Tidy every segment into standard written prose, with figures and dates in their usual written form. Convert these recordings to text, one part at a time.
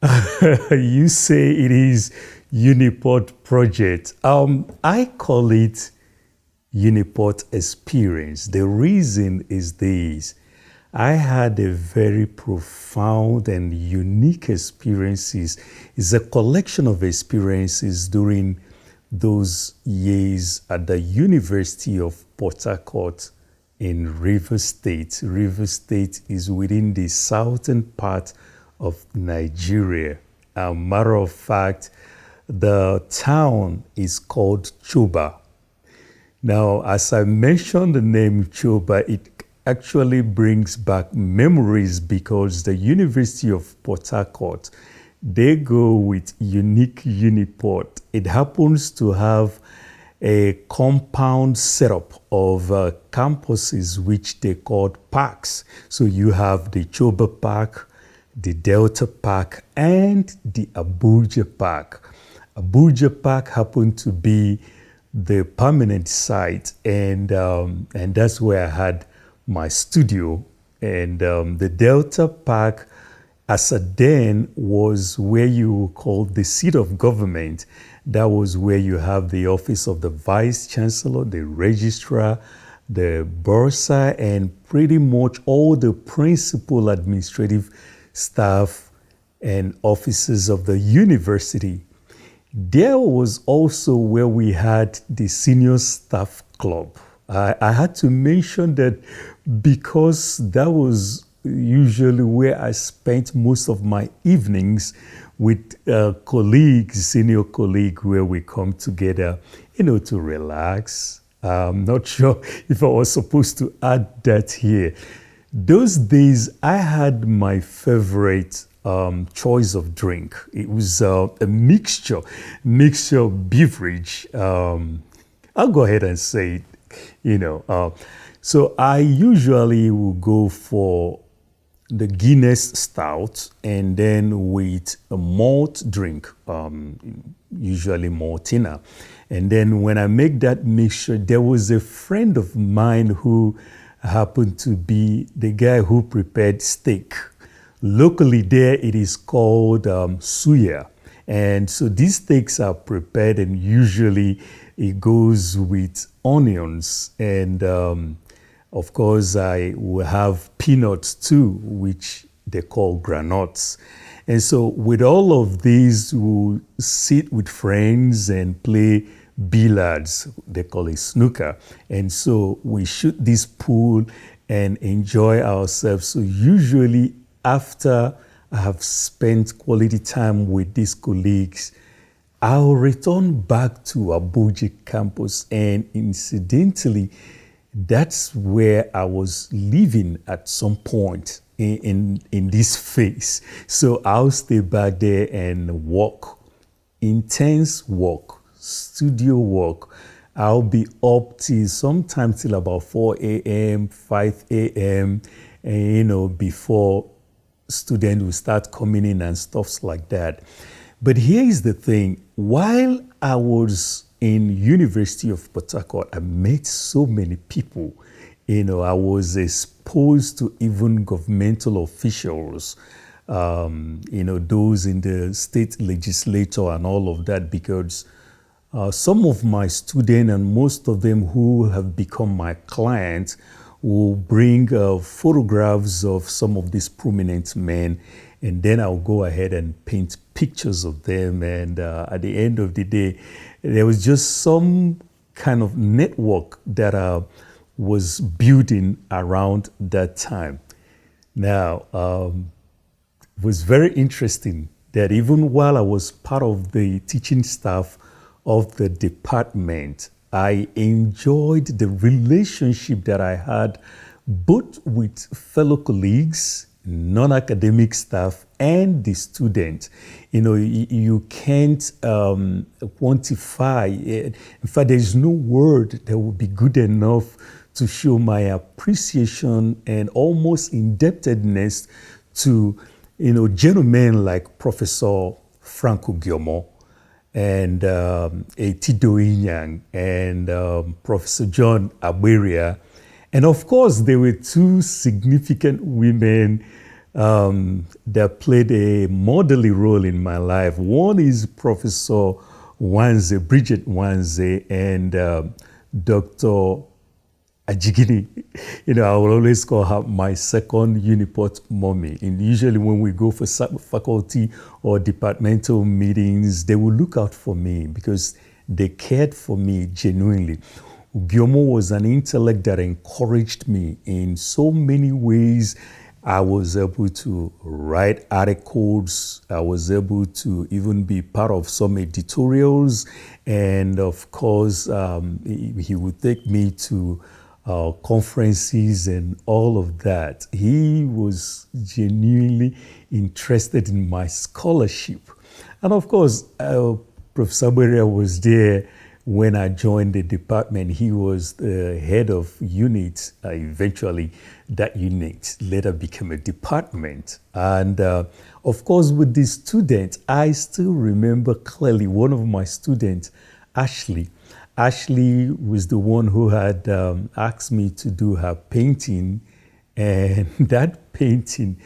You say it is UNIPORT project. I call it UNIPORT experience. The reason is this. I had a very profound and unique experiences. It's a collection of experiences during those years at the University of Port Harcourt in Rivers State. Rivers State is within the southern part of Nigeria. Matter of fact, the town is called Chuba. Now, as I mentioned the name Chuba, it actually brings back memories because the University of Port Harcourt, they go with unique Uniport. It happens to have a compound setup of campuses which they call parks. So you have the Choba Park, the Delta Park, and the Abuja Park. Abuja Park happened to be the permanent site, and that's where I had my studio. And the Delta Park, as a then, was where you called the seat of government. That was where you have the office of the vice chancellor, the registrar, the bursar, and pretty much all the principal administrative staff and officers of the university. There was also where we had the senior staff club. I had to mention that because that was usually where I spent most of my evenings with colleagues, senior colleague, where we come together, to relax. I'm not sure if I was supposed to add that here. Those days, I had my favorite choice of drink. It was a mixture beverage. I'll go ahead and say it, so I usually will go for the Guinness Stout, and then with a malt drink, usually Maltina. And then when I make that mixture, there was a friend of mine who happened to be the guy who prepared steak. Locally there, it is called suya. And so these steaks are prepared, and usually it goes with onions, and of course, I will have peanuts too, which they call granuts. And so with all of these, we'll sit with friends and play billiards. They call it snooker. And so we shoot this pool and enjoy ourselves. So usually after I have spent quality time with these colleagues, I'll return back to Abuja campus, and incidentally, that's where I was living at some point in this phase. So I'll stay back there and work, intense work, studio work. I'll be up till sometimes till about 4 a.m., 5 a.m., and before students will start coming in and stuff like that. But here is the thing. While I was in University of Port Harcourt, I met so many people. I was exposed to even governmental officials, those in the state legislature and all of that, because some of my students, and most of them who have become my clients, will bring photographs of some of these prominent men, and then I'll go ahead and paint pictures of them. And at the end of the day, there was just some kind of network that was building around that time. Now, it was very interesting that even while I was part of the teaching staff of the department, I enjoyed the relationship that I had both with fellow colleagues, non-academic staff, and the students. You can't quantify. In fact, there's no word that would be good enough to show my appreciation and almost indebtedness to, gentlemen like Professor Franco Giomo and Tido Inyang and Professor John Aberia. And of course, there were two significant women that played a motherly role in my life. One is Professor Wanze, Bridget Wanze, and Dr. Ajigini. I will always call her my second UNIPORT mommy. And usually when we go for faculty or departmental meetings, they will look out for me because they cared for me genuinely. Gyomo was an intellect that encouraged me in so many ways. I was able to write articles. I was able to even be part of some editorials. And of course, he would take me to conferences and all of that. He was genuinely interested in my scholarship. And of course, Professor Beria was there when I joined the department. He was the head of unit. Eventually, that unit later became a department. And of course, with the students, I still remember clearly one of my students, Ashley. Ashley was the one who had asked me to do her painting. And that painting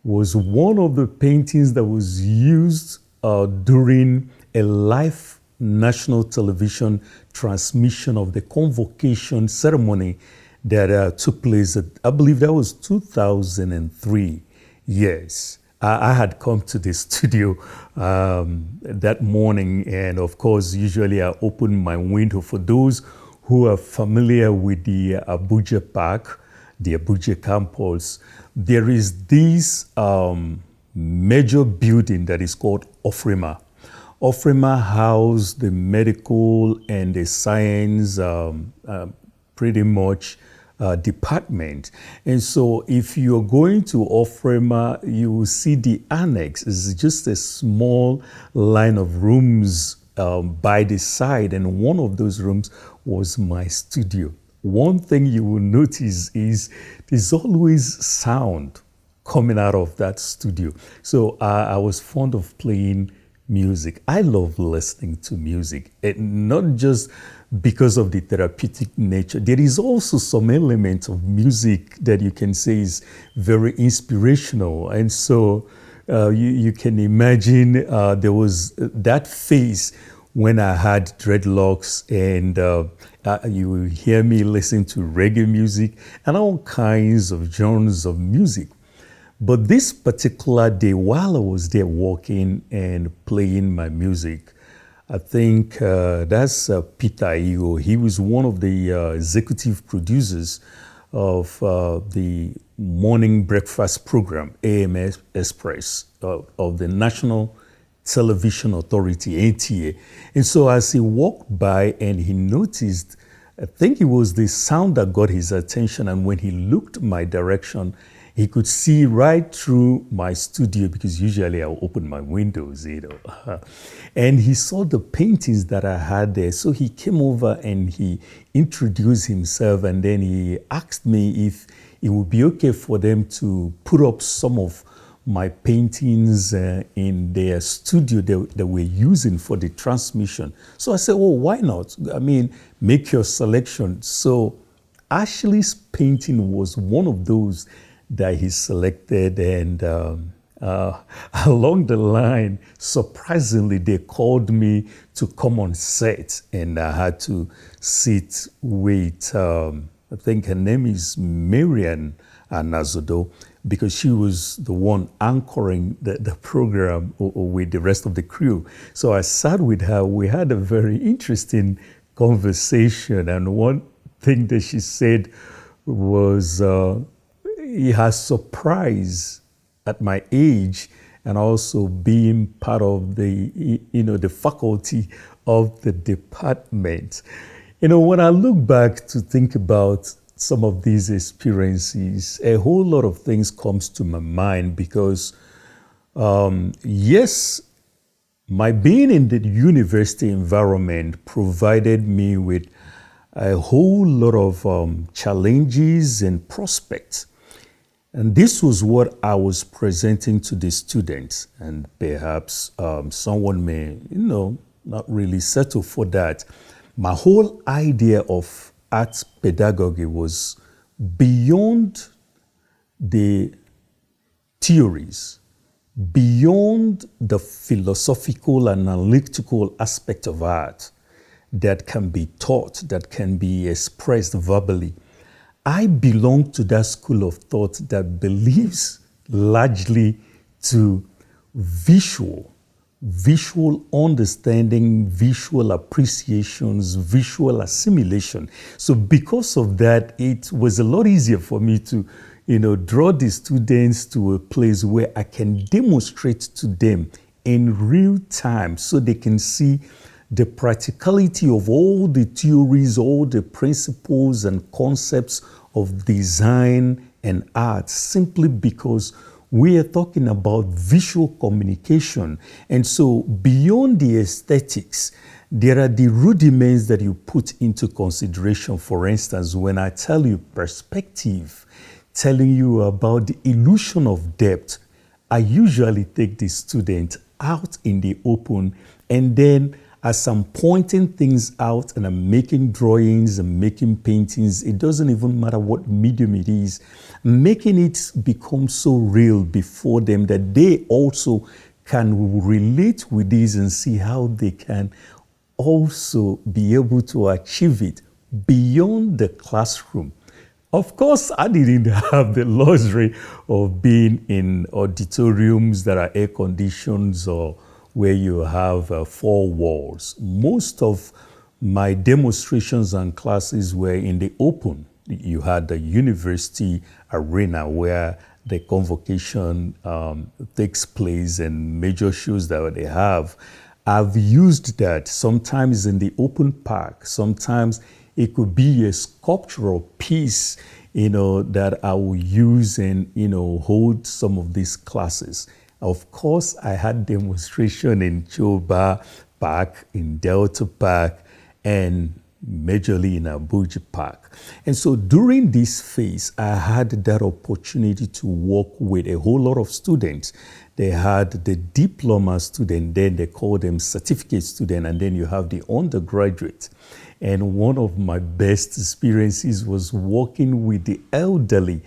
was one of the paintings that was used during a live national television transmission of the convocation ceremony that took place at, I believe that was 2003. Yes, I had come to the studio that morning, and of course, usually I open my window. For those who are familiar with the Abuja Park, the Abuja campus, there is this major building that is called Ofrema. Ofrema housed the medical and the science pretty much department. And so if you're going to Ofrema, you will see the annex. It's just a small line of rooms by the side. And one of those rooms was my studio. One thing you will notice is there's always sound coming out of that studio. So I was fond of playing music. I love listening to music, and not just because of the therapeutic nature. There is also some element of music that you can say is very inspirational. And so you can imagine there was that phase when I had dreadlocks, and you will hear me listen to reggae music and all kinds of genres of music. But this particular day, while I was there working and playing my music, I think that's Peter Igo. He was one of the executive producers of the morning breakfast program, AMS Express, of the National Television Authority, NTA. And so as he walked by and he noticed, I think it was the sound that got his attention. And when he looked my direction, he could see right through my studio, because usually I'll open my windows, and he saw the paintings that I had there. So he came over and he introduced himself, and then he asked me if it would be okay for them to put up some of my paintings in their studio that we're using for the transmission. So I said, well, why not? I mean, make your selection. So Ashley's painting was one of those that he selected, and along the line, surprisingly, they called me to come on set, and I had to sit with, I think her name is Marian Nazodo, because she was the one anchoring the program with the rest of the crew. So I sat with her. We had a very interesting conversation, and one thing that she said was, her surprise at my age, and also being part of the, the faculty of the department. When I look back to think about some of these experiences, a whole lot of things comes to my mind, because yes, my being in the university environment provided me with a whole lot of challenges and prospects. And this was what I was presenting to the students. And perhaps someone may, not really settle for that. My whole idea of art pedagogy was beyond the theories beyond the philosophical and analytical aspect of art that can be taught, that can be expressed verbally. I belong to that school of thought that believes largely to visual understanding, visual appreciations, visual assimilation. So because of that, it was a lot easier for me to, draw the students to a place where I can demonstrate to them in real time so they can see the practicality of all the theories, all the principles and concepts of design and art, simply because we are talking about visual communication. And so beyond the aesthetics, there are the rudiments that you put into consideration. For instance, when I tell you perspective, telling you about the illusion of depth, I usually take the student out in the open, and then as I'm pointing things out and I'm making drawings and making paintings, it doesn't even matter what medium it is, making it become so real before them that they also can relate with this and see how they can also be able to achieve it beyond the classroom. Of course, I didn't have the luxury of being in auditoriums that are air conditioned or where you have 4 walls. Most of my demonstrations and classes were in the open. You had the university arena where the convocation takes place and major shows that they have. I've used that sometimes in the open park. Sometimes it could be a sculptural piece, that I will use and, hold some of these classes. Of course, I had demonstration in Jumah Park, in Delta Park, and majorly in Abuja Park. And so during this phase, I had that opportunity to work with a whole lot of students. They had the diploma student, then they call them certificate student, and then you have the undergraduate. And one of my best experiences was working with the elderly.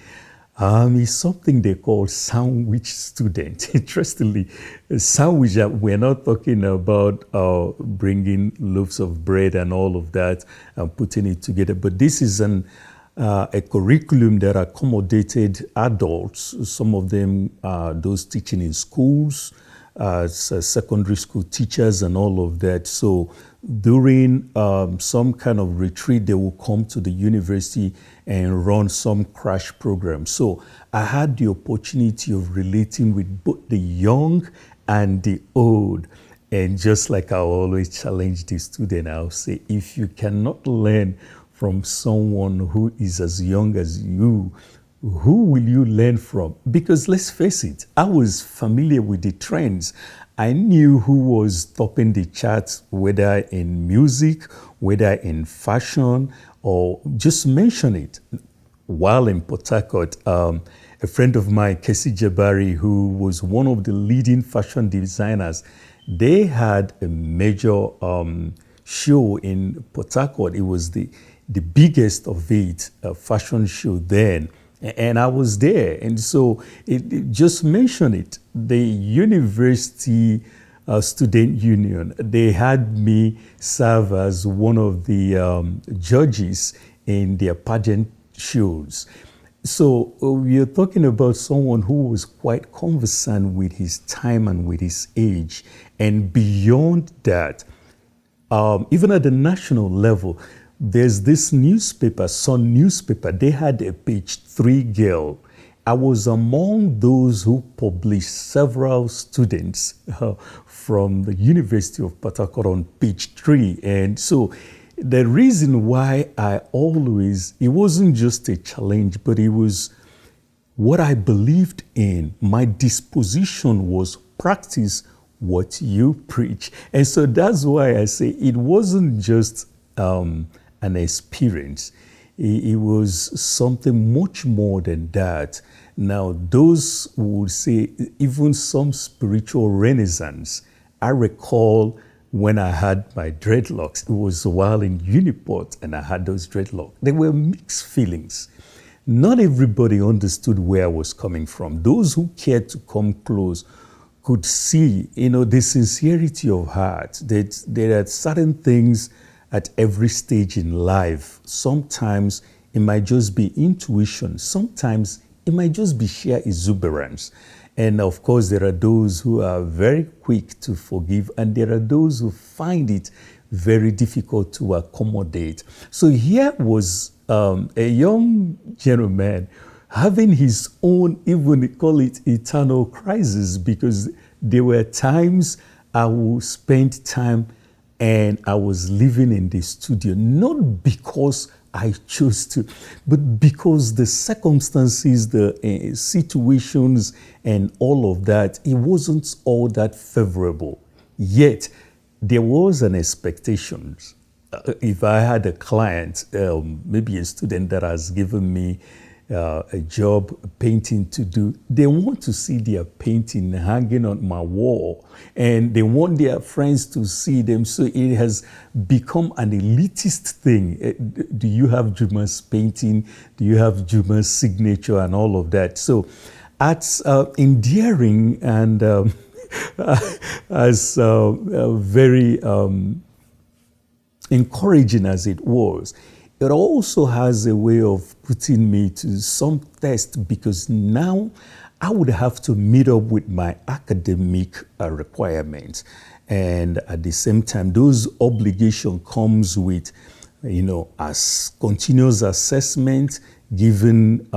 It's something they call sandwich student. Interestingly, a sandwich, we're not talking about bringing loaves of bread and all of that and putting it together, but this is a curriculum that accommodated adults. Some of them are those teaching in schools, secondary school teachers and all of that. So during some kind of retreat, they will come to the university and run some crash program. So I had the opportunity of relating with both the young and the old. And just like I always challenge the student, I'll say, if you cannot learn from someone who is as young as you, who will you learn from? Because let's face it, I was familiar with the trends. I knew who was topping the charts, whether in music, whether in fashion, or just mention it. While in Port Harcourt, a friend of mine, Kesi Jabari, who was one of the leading fashion designers, they had a major show in Port Harcourt. It was the biggest of it, a fashion show then. And I was there. And so it just mention it. The university student union, they had me serve as one of the judges in their pageant shows. So we're talking about someone who was quite conversant with his time and with his age. And beyond that, even at the national level, there's this newspaper, Sun newspaper. They had a page 3 girl. I was among those who published several students from the University of Port Harcourt on page 3. And so the reason why it wasn't just a challenge, but it was what I believed in. My disposition was practice what you preach. And so that's why I say it wasn't just an experience. It was something much more than that. Now, those would say even some spiritual renaissance. I recall when I had my dreadlocks, it was while in UNIPORT and I had those dreadlocks. There were mixed feelings. not everybody understood where I was coming from. Those who cared to come close could see, the sincerity of heart, that there are certain things at every stage in life. Sometimes it might just be intuition. Sometimes it might just be sheer exuberance. And of course, there are those who are very quick to forgive, and there are those who find it very difficult to accommodate. So here was a young gentleman having his own, even call it eternal crisis, because there were times I would spend time and I was living in the studio, not because I chose to, but because the circumstances, the situations, and all of that, it wasn't all that favorable. Yet, there was an expectation. If I had a client, maybe a student that has given me a job, a painting to do, they want to see their painting hanging on my wall, and they want their friends to see them. So it has become an elitist thing. Do you have Jumah's painting? Do you have Jumah's signature and all of that? So as endearing and as very encouraging as it was, it also has a way of putting me to some test, because now I would have to meet up with my academic requirements. And at the same time, those obligation comes with, as continuous assessment, giving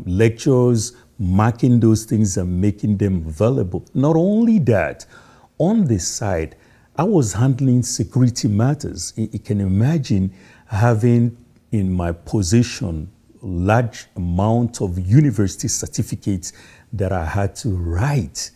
lectures, marking those things and making them available. Not only that, on the side, I was handling security matters. You can imagine having in my possession large amount of university certificates that I had to write,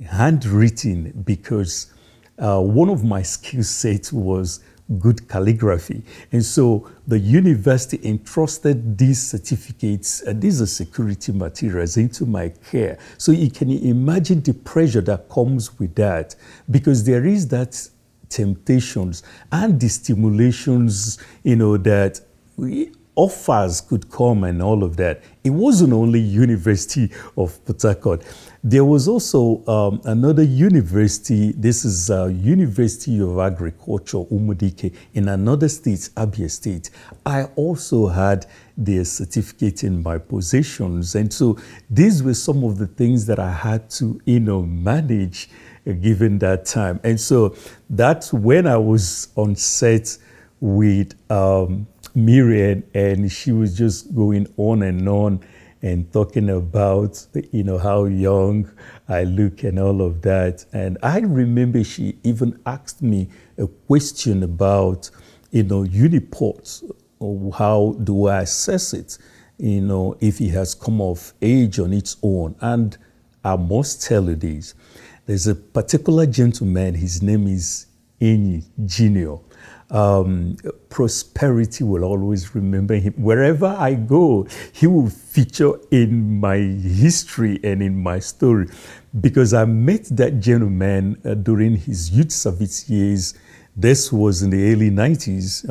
handwritten, because one of my skill sets was good calligraphy. And so the university entrusted these certificates, these are security materials, into my care. So you can imagine the pressure that comes with that, because there is that temptations and the stimulations, that offers could come and all of that. It wasn't only University of Port Harcourt. There was also another university. This is University of Agriculture, Umudike, in another state, Abia State. I also had their certificate in my possessions. And so these were some of the things that I had to, manage given that time. And so that's when I was on set with Miriam, and she was just going on and talking about, how young I look and all of that. And I remember she even asked me a question about, UNIPORT, or how do I assess it, if it has come of age on its own. And I must tell you this. There's a particular gentleman, his name is Enyi Junior. Prosperity will always remember him. Wherever I go, he will feature in my history and in my story, because I met that gentleman during his youth service years. This was in the early 90s,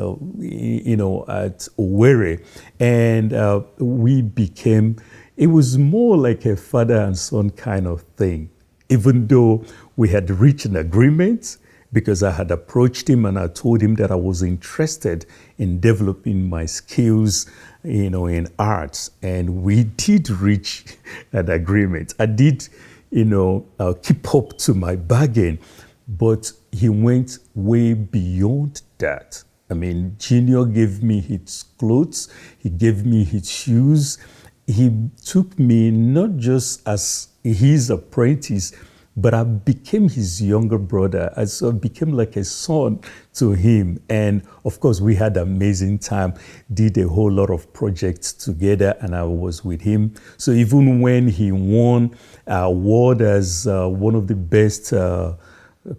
at Owerri. And we became, it was more like a father and son kind of thing, even though we had reached an agreement, because I had approached him and I told him that I was interested in developing my skills, in arts. And we did reach an agreement. I did, keep up to my bargain, but he went way beyond that. I mean, Junior gave me his clothes, he gave me his shoes. He took me not just as his apprentice, but I became his younger brother. I so became like a son to him. And of course, we had an amazing time, did a whole lot of projects together, and I was with him. So even when he won an award as one of the best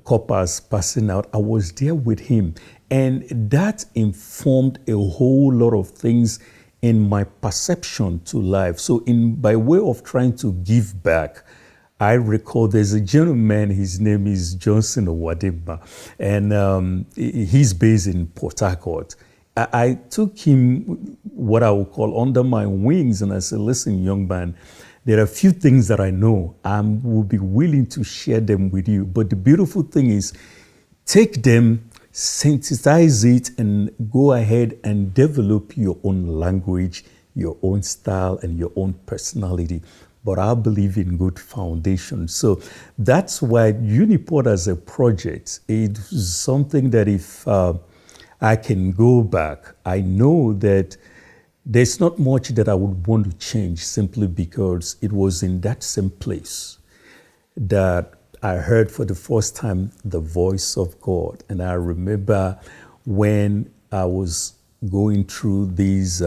coppers passing out, I was there with him. And that informed a whole lot of things in my perception to life. So by way of trying to give back, I recall there's a gentleman, his name is Johnson Owadimba, and he's based in Port Harcourt. I took him, what I would call, under my wings, and I said, listen, young man, there are a few things that I know. I will be willing to share them with you. But the beautiful thing is, take them, synthesize it, and go ahead and develop your own language, your own style, and your own personality. But I believe in good foundation. So that's why UNIPORT as a project is something that if I can go back, I know that there's not much that I would want to change simply because it was in that same place that I heard for the first time the voice of God. And I remember when I was going through this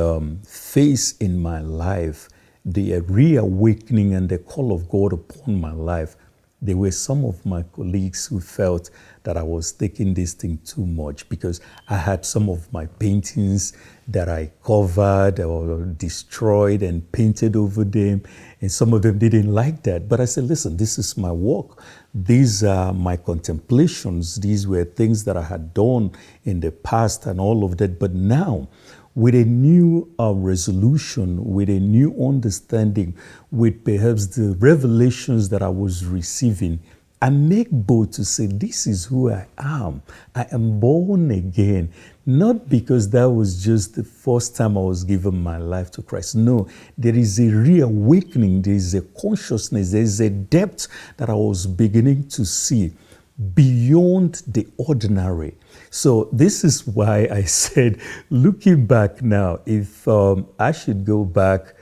phase in my life, the reawakening and the call of God upon my life, there were some of my colleagues who felt that I was taking this thing too much because I had some of my paintings that I covered or destroyed and painted over them, and some of them didn't like that. But I said, listen, this is my work. These are my contemplations. These were things that I had done in the past and all of that. But now, with a new resolution, with a new understanding, with perhaps the revelations that I was receiving, I make bold to say, this is who I am. I am born again. Not because that was just the first time I was given my life to Christ. No, there is a reawakening. There is a consciousness. There is a depth that I was beginning to see beyond the ordinary. So this is why I said, looking back now, if I should go back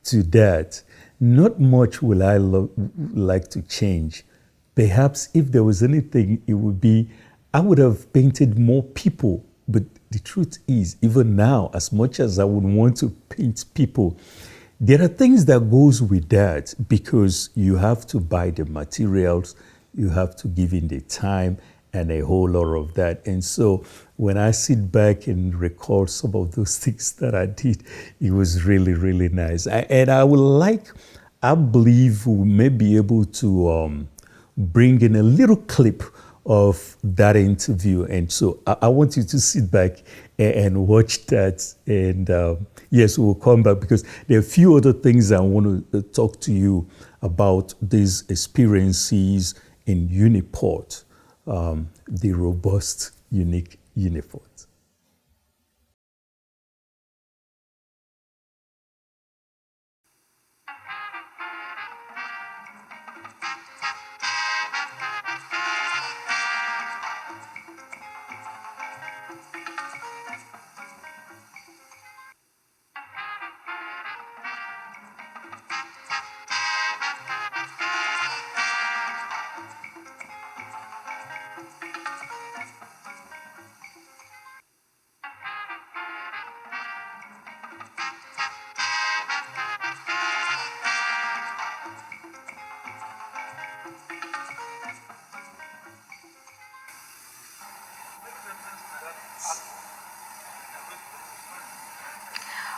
to that, not much will I like to change. Perhaps if there was anything, it would be, I would have painted more people. But the truth is, even now, as much as I would want to paint people, there are things that goes with that because you have to buy the materials, you have to give in the time, and a whole lot of that. And so when I sit back and recall some of those things that I did, it was really, really nice. I believe we may be able to bring in a little clip of that interview. And so I want you to sit back and watch that. And yes, we'll come back because there are a few other things I want to talk to you about these experiences in UNIPORT. The robust, unique UNIPORT.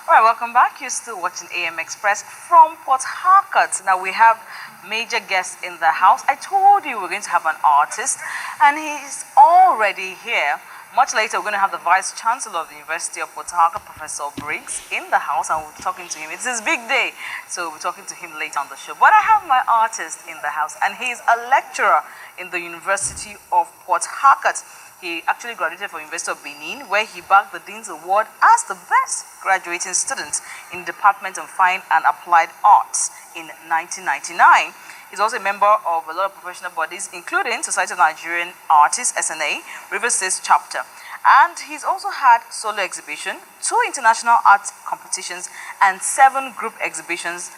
All right, welcome back. You're still watching AM Express from Port Harcourt. Now we have major guests in the house. I told you we're going to have an artist, and he's already here. Much later, we're going to have the Vice Chancellor of the University of Port Harcourt, Professor Briggs, in the house, and we'll be talking to him. It's his big day, so we'll be talking to him later on the show. But I have my artist in the house, and he's a lecturer in the University of Port Harcourt. He actually graduated from University of Benin, where he bagged the Dean's Award as the best graduating student in the Department of Fine and Applied Arts in 1999. He's also a member of a lot of professional bodies, including Society of Nigerian Artists, SNA, River State Chapter. And he's also had solo exhibition, 2 international art competitions, and 7 group exhibitions.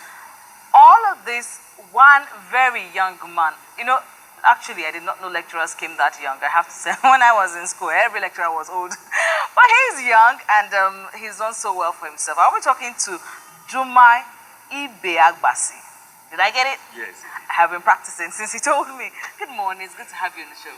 All of this, one very young man. You know, actually, I did not know lecturers came that young. I have to say, when I was in school, every lecturer was old. But he's young, and he's done so well for himself. I'll be talking to Jumah Ibeagbazi. Did I get it? Yes. I have been practicing since he told me. Good morning. It's good to have you on the show.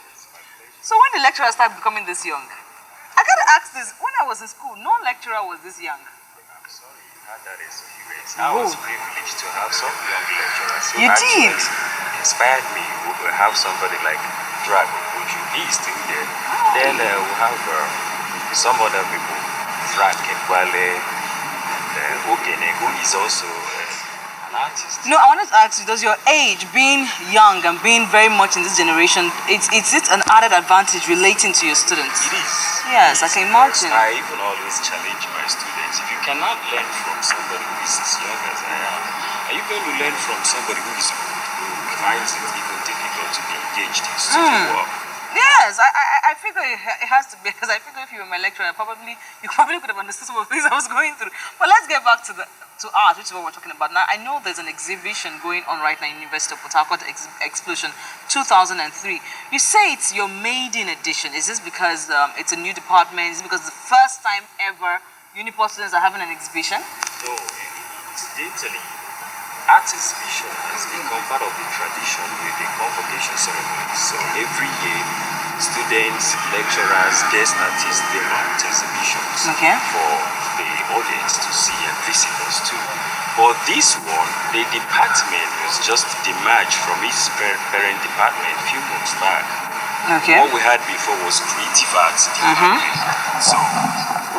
So when did lecturers start becoming this young? I got to ask this. When I was in school, no lecturer was this young. I'm sorry you had that experience. I was privileged to have some young lecturers. You did? Inspired me. We will have somebody like Drago, which he is still there. Oh. Then we'll have some other people Frank Ekwale, and Ogene, who is also an artist. No, I wanted to ask you, does your age, being young and being very much in this generation, is it an added advantage relating to your students? It is. Yes, I can imagine. I even always challenge my students. If you cannot learn from somebody who is as young as I am, are you going to learn from somebody who is old, who finds it even difficult to be engaged in study work? Yes, I figure it has to be, because I figure if you were my lecturer, you probably could have understood some of the things I was going through. But let's get back to art, which is what we're talking about now. I know there's an exhibition going on right now in University of Port Harcourt, Explosion 2003. You say it's your maiden edition. Is this because it's a new department? Is it because the first time ever UNIPORT students are having an exhibition? No, incidentally, art exhibition has become part of the tradition with the convocation ceremony. So every year, students, lecturers, guest artists, they mount exhibitions for the audience to see and visitors too. But this one, the department was just demerged from its parent department a few months back. What we had before was creative arts department. So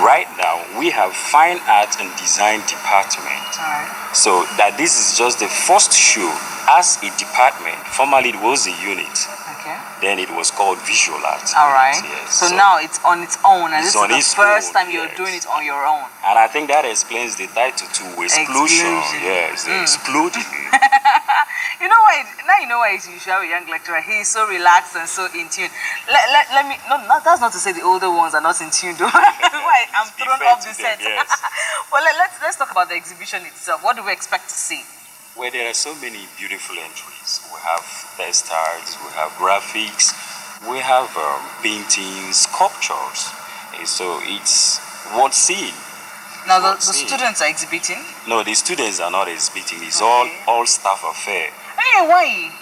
right now we have fine art and design department. So that this is just the first show as a department. Formerly it was a unit. Then it was called visual art. Yes. So now it's on its own, and this is the first time you're doing it on your own. And I think that explains the title to Explosion. Yes, exploding. You know why? Now you know why you should have a young lecturer. He's so relaxed and so in tune. Let me. No, that's not to say the older ones are not in tune. Though. I'm thrown off the set. Yes. Well, let's talk about the exhibition itself. What do we expect to see? Well, there are so many beautiful entries. We have test arts, we have graphics, we have paintings, sculptures. And so it's worth seeing. Now the students are exhibiting? No, the students are not exhibiting. It's all staff affair. Hey, why?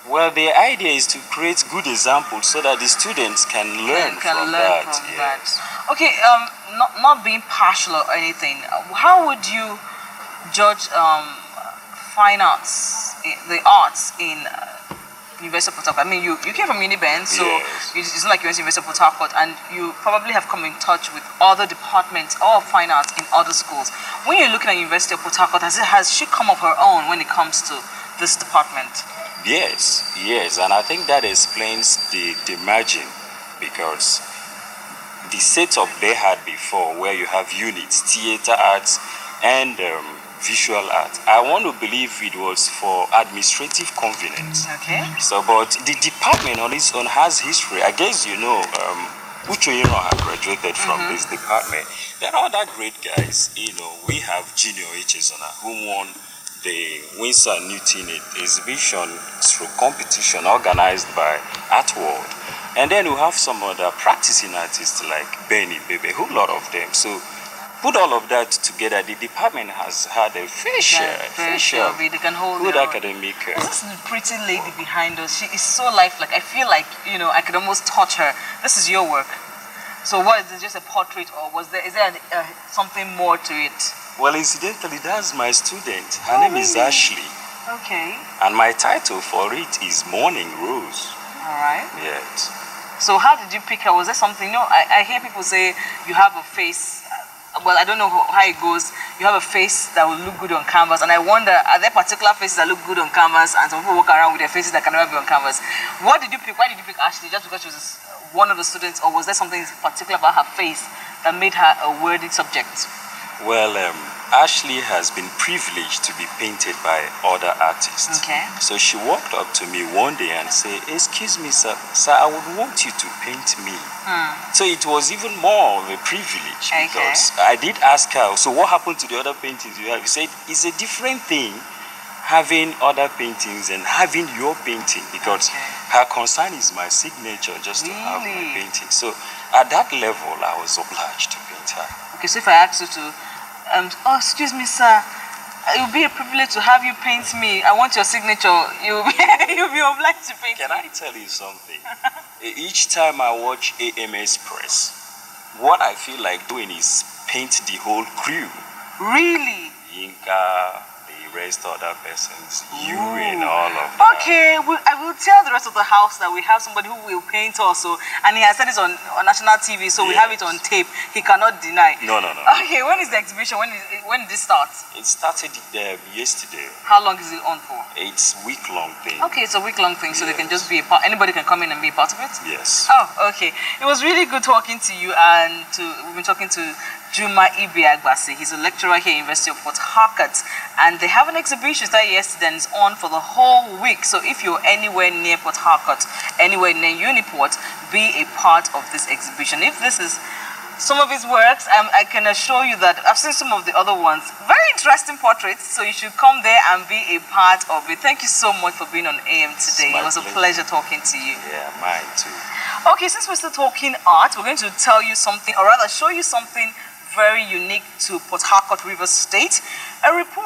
Well, the idea is to create good examples so that the students can learn from that. Okay, not being partial or anything, how would you judge fine arts, the arts in University of Port Harcourt? I mean, you came from UNIBEN, so it's not like you went to University of Port Harcourt, and you probably have come in touch with other departments of fine arts in other schools. When you're looking at University of Port Harcourt, has she come of her own when it comes to this department? Yes, and I think that explains the merging, because the setup they had before, where you have units, theater arts and visual art, I want to believe it was for administrative convenience. So, but the department on its own has history. I guess you know, Uchoyino had graduated from this department. There are other great guys. You know, we have Junior Echezona, who won the Winsor Newton exhibition through competition organized by Art World. And then we have some other practicing artists like Benny Bebe, a whole lot of them. So put all of that together, the department has had a fair share they can hold good academic. This pretty lady behind us, she is so lifelike. I feel like, you know, I could almost touch her. This is your work. So what is it, just a portrait, or is there something more to it? Well, incidentally, that's my student. Her name is Ashley. Okay. And my title for it is Morning Rose. All right. Yes. So how did you pick her? Was there something? No, I hear people say you have a face. Well, I don't know how it goes. You have a face that will look good on canvas, and I wonder, are there particular faces that look good on canvas, and some people walk around with their faces that can never be on canvas? What did you pick? Why did you pick Ashley? Just because she was one of the students, or was there something particular about her face that made her a worthy subject? Well, Ashley has been privileged to be painted by other artists. Okay. So she walked up to me one day and said, "Excuse me, sir, I would want you to paint me." So it was even more of a privilege, because I did ask her, so what happened to the other paintings you have? She said, it's a different thing having other paintings and having your painting, because her concern is my signature, just to have my painting. So at that level, I was obliged to paint her. Okay, so if I asked you to, oh, excuse me, sir, it would be a privilege to have you paint me. I want your signature. You'll be obliged to paint me. Can I tell you something? Each time I watch AM Express, what I feel like doing is paint the whole crew. Really? Yinka, the rest other persons. You in all of that. Okay, I will tell the rest of the house that we have somebody who will paint also, and he has said it on national TV, so we have it on tape. He cannot deny. No. Okay, when is the exhibition? When did this start? It started yesterday. How long is it on for? It's week-long thing. Okay, it's a week-long thing, so they can just be a part. Anybody can come in and be a part of it? Yes. Oh, okay. It was really good talking to you, and we've been talking to Jumah Ibeagbazi. He's a lecturer here at University of Port Harcourt, and they have an exhibition started yesterday and it's on for the whole week. So if you're anywhere near Port Harcourt, anywhere near UNIPORT, be a part of this exhibition. If this is some of his works, I can assure you that I've seen some of the other ones. Very interesting portraits, so you should come there and be a part of it. Thank you so much for being on AM today. It was a pleasure talking to you. Yeah, mine too. Okay, since we're still talking art, we're going to tell you something, or rather show you something very unique to Port Harcourt, Rivers State. A report